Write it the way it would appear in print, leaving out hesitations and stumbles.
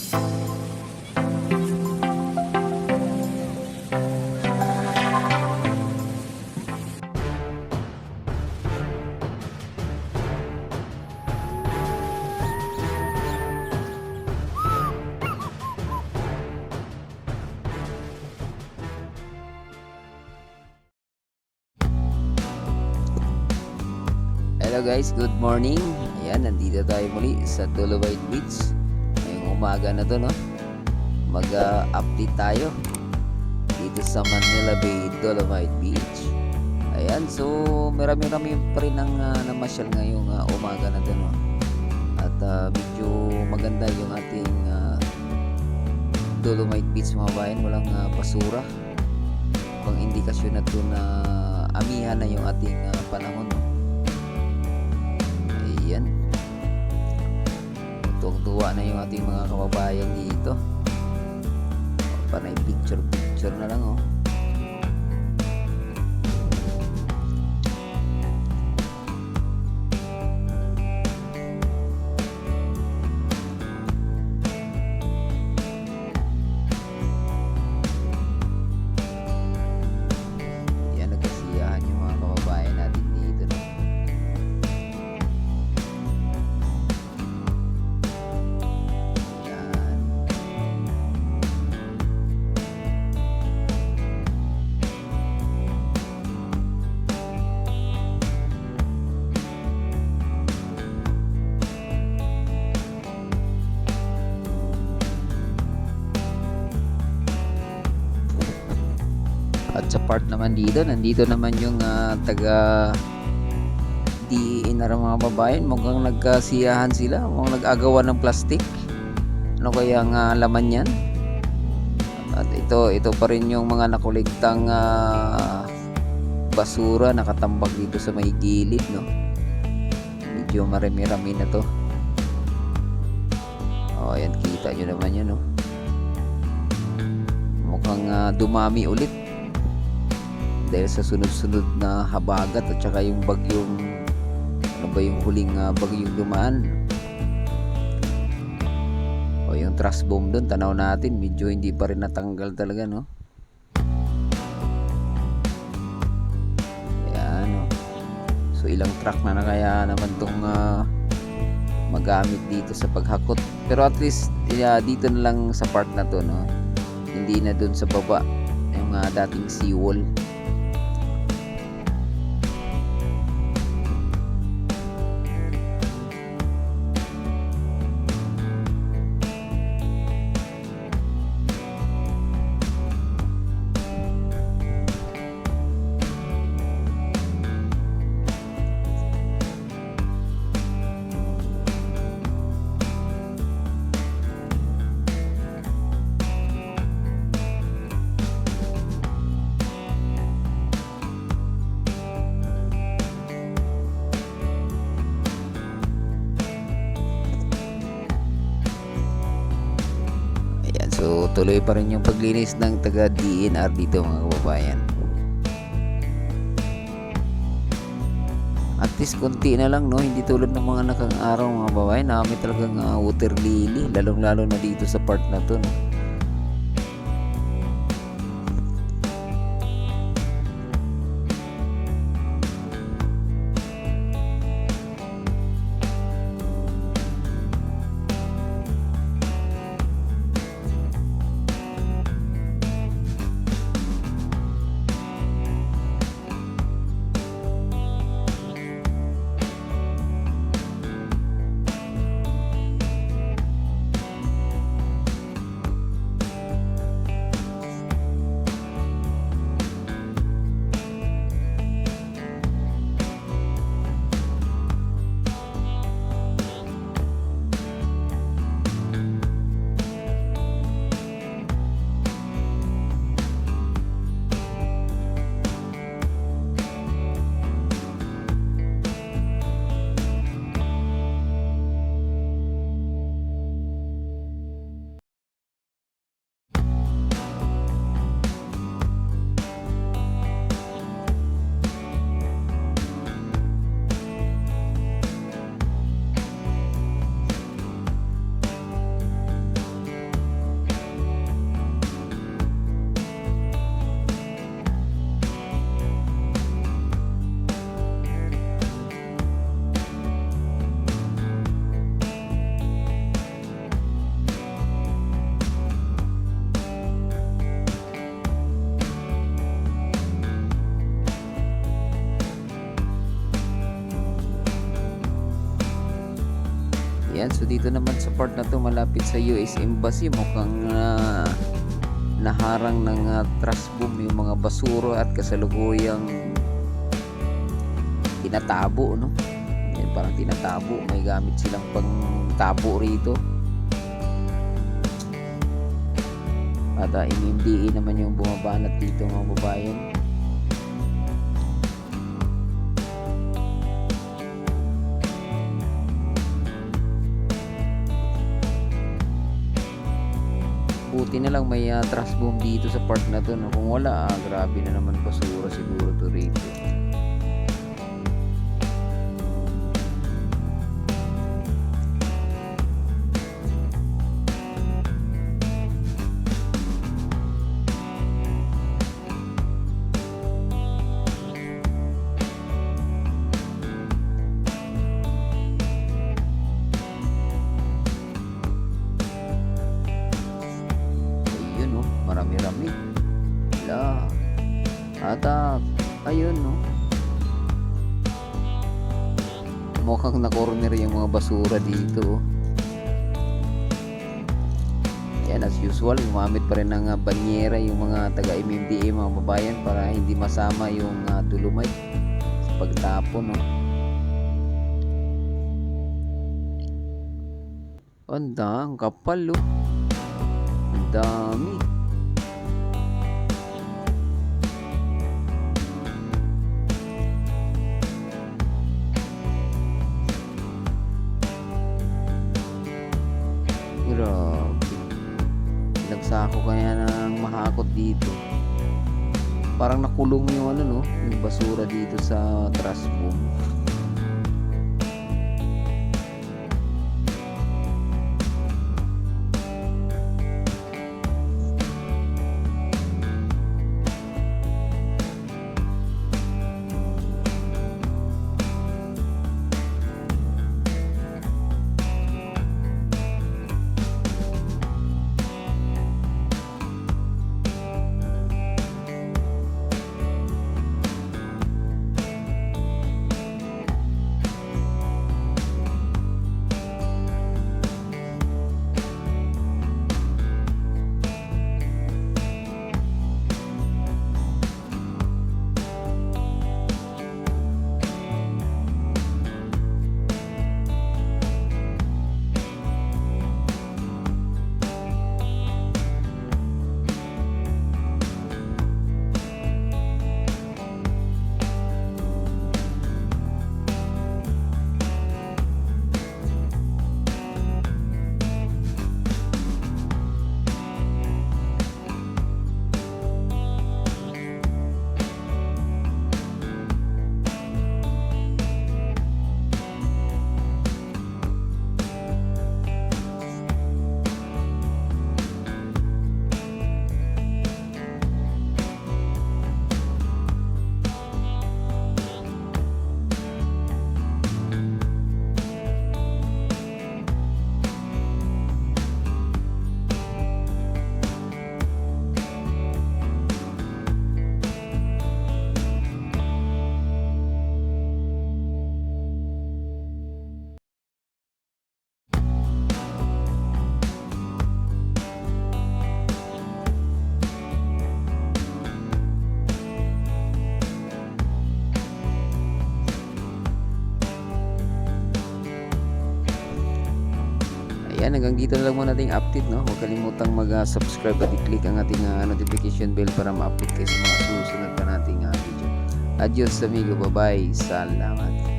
Hello guys, good morning. Ayan, nandito tayo muli sa Dolomite Beach. Ngayong umaga na to, no? Mag-update tayo dito sa Manila Bay, Dolomite Beach. Ayan, so marami-rami pa rin ang namasyal ngayong umaga na to, no? At medyo maganda yung ating Dolomite Beach, mga bayan. Walang basura. Pang indikasyon na to na amihan na yung ating panahon, no? Ayan, tuwang-tuwa na yung ating mga kababayan dito. Panay picture na lang, oh. Yan, nagkasiyahan yung mga kababayan natin dito, no? At sa part naman dito, nandito naman yung taga DENR, mga babayan. Mukhang nagkasiyahan sila, mukhang nag-agawan ng plastic. Ano kaya ang laman yan? At ito pa rin yung mga nakuligtang basura nakatambak dito sa may gilid, no? Medyo marami-rami na to. Oh, ayan, kita nyo naman yan, no? Mukhang dumami ulit dahil sa sunod-sunod na habagat at saka yung bagyong, ano ba yung huling bagyong dumaan, o yung trash bomb doon, tanaw natin, medyo hindi pa rin natanggal talaga, no? Ayan, no? So ilang truck na kaya naman tong magamit dito sa paghakot, pero at least dito na lang sa part na to, no? Hindi na doon sa baba yung dating seawall. So tuloy pa rin yung paglinis ng taga DENR dito, mga kababayan. At least konti na lang, no? Hindi tulad ng mga nakang araw, mga kababayan, na may talagang water lily, lalong lalo na dito sa part na to, no? Ayan, so dito naman sa part na to malapit sa US Embassy, mukhang naharang ng trash boom yung mga basura at kasalukuyang tinatabo, no? Ayan, parang tinatabo, may gamit silang pang tabo rito. At MMDA naman yung bumabanat dito mga babayan. Buti na lang may trash boom dito sa part na to, no? Kung wala, grabe na naman basura siguro to rito. Marami-rami. At ayun, no, mukhang na-corner yung mga basura dito. Ayan, as usual, gumamit pa rin ng banyera yung mga taga-MMDA mga babayan para hindi masama yung dolomite sa pagtapon, no. Ang kapal, oh. Ang dami. Grabe. Nagsako kaya ng mahakot dito. Parang nakulong yung no, yung basura dito sa trash boom. Ayan, hanggang dito na lang muna ating update, no? Huwag kalimutang mag-subscribe at i-click ang ating notification bell para ma-update kayo sa mga susunod pa nating video. Adios amigo, bye-bye, salamat.